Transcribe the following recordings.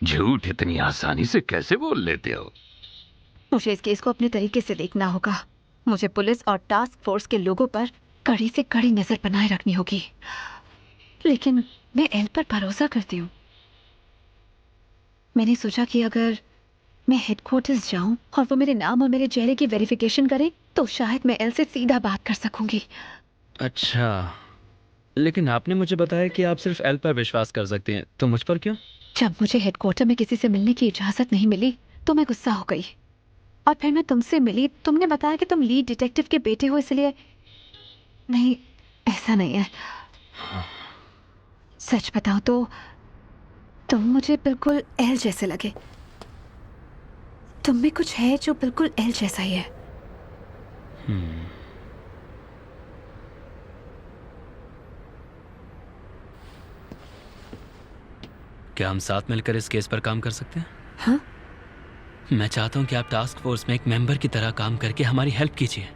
झूठ इतनी आसानी से कैसे बोल लेते हो? मुझे इस केस को अपने तरीके से देखना होगा। मुझे पुलिस और टास्क फोर्स के लोगों पर कड़ी से कड़ी नजर बनाए रखनी होगी, लेकिन मैं एल पर भरोसा करती हूँ। मैंने सोचा कि अगर मैं हेडक्वार्टर्स जाऊं और वो मेरे नाम और मेरे चेहरे की वेरिफिकेशन करे तो शायद मैं एल से सीधा बात कर सकूंगी। अच्छा, लेकिन आपने मुझे बताया कि आप सिर्फ एल पर विश्वास कर सकती हैं, तो मुझ पर क्यों? जब मुझे हेडक्वार्टर में किसी से मिलने की इजाजत नहीं मिली तो मैं गुस्सा हो गई, और फिर मैं तुमसे मिली। तुमने बताया कि तुम लीड डिटेक्टिव के बेटे हो, इसलिए। नहीं, ऐसा नहीं है। सच बताओ तो तुम मुझे बिल्कुल एल जैसे लगे। तुम में कुछ है जो बिल्कुल एल जैसा ही है। क्या हम साथ मिलकर इस केस पर काम कर सकते हैं? हाँ? मैं चाहता हूं कि आप टास्क फोर्स में एक मेंबर की तरह काम करके हमारी हेल्प कीजिए।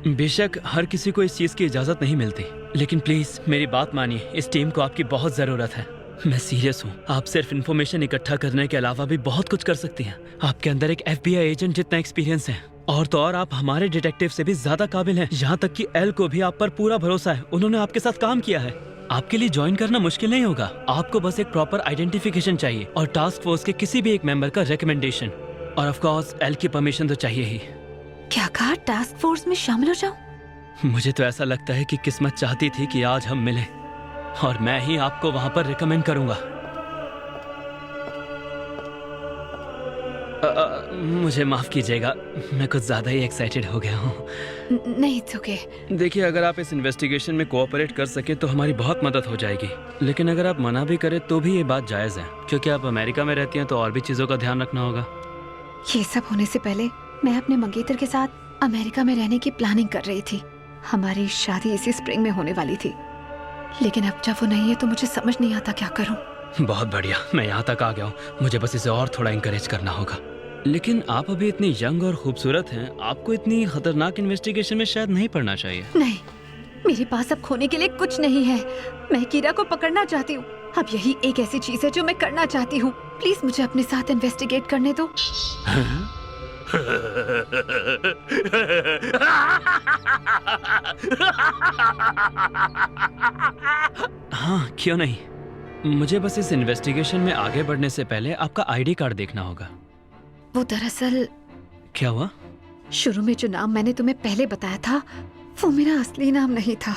बेशक हर किसी को इस चीज की इजाजत नहीं मिलती, लेकिन प्लीज मेरी बात मानिए, इस टीम को आपकी बहुत जरूरत है। मैं सीरियस हूँ। आप सिर्फ इन्फॉर्मेशन इकट्ठा करने के अलावा भी बहुत कुछ कर सकती हैं। आपके अंदर एक FBI एजेंट जितना एक्सपीरियंस है, और तो और आप हमारे डिटेक्टिव से भी ज्यादा काबिल हैं। यहाँ तक कि एल को भी आप पर पूरा भरोसा है, उन्होंने आपके साथ काम किया है। आपके लिए ज्वाइन करना मुश्किल नहीं होगा। आपको बस एक प्रॉपर आइडेंटिफिकेशन चाहिए और टास्क फोर्स के किसी भी एक मेंबर का रिकमेंडेशन, और ऑफ कोर्स एल की परमिशन तो चाहिए ही। क्या कहा? टास्क फोर्स में शामिल हो जाऊं? मुझे तो ऐसा लगता है कि किस्मत चाहती थी कि आज हम मिले, और मैं ही आपको वहां पर रिकमेंड करूंगा। मुझे माफ कीजिएगा, मैं कुछ ज्यादा ही एक्साइटेड हो गया हूँ। नहीं, इट्स ओके। देखिए, अगर आप इस इन्वेस्टिगेशन में कोऑपरेट कर सके तो हमारी बहुत मदद हो जाएगी, लेकिन अगर आप मना भी करें तो भी ये बात जायज़ है, क्योंकि आप अमेरिका में रहती हैं तो और भी चीज़ों का ध्यान रखना होगा। ये सब होने से पहले मैं अपने मंगेतर के साथ अमेरिका में रहने की प्लानिंग कर रही थी। हमारी शादी इसी स्प्रिंग में होने वाली थी, लेकिन अब जब वो नहीं है तो मुझे समझ नहीं आता क्या करूं। बहुत बढ़िया, मैं यहाँ तक आ गया हूँ। मुझे बस इसे और थोड़ा इंकरेज करना होगा। लेकिन आप अभी इतनी यंग और खूबसूरत हैं, आपको इतनी खतरनाक इन्वेस्टिगेशन में शायद नहीं पड़ना चाहिए। नहीं, मेरे पास अब खोने के लिए कुछ नहीं है। मैं कीरा को पकड़ना चाहती हूँ। अब यही एक ऐसी चीज है जो मैं करना चाहती हूँ। प्लीज मुझे अपने साथ इन्वेस्टिगेट करने दो। हाँ, क्यों नहीं। मुझे बस इस इन्वेस्टिगेशन में आगे बढ़ने से पहले आपका ID कार्ड देखना होगा। वो दरअसल, क्या हुआ? शुरू में जो नाम मैंने तुम्हें पहले बताया था वो मेरा असली नाम नहीं था।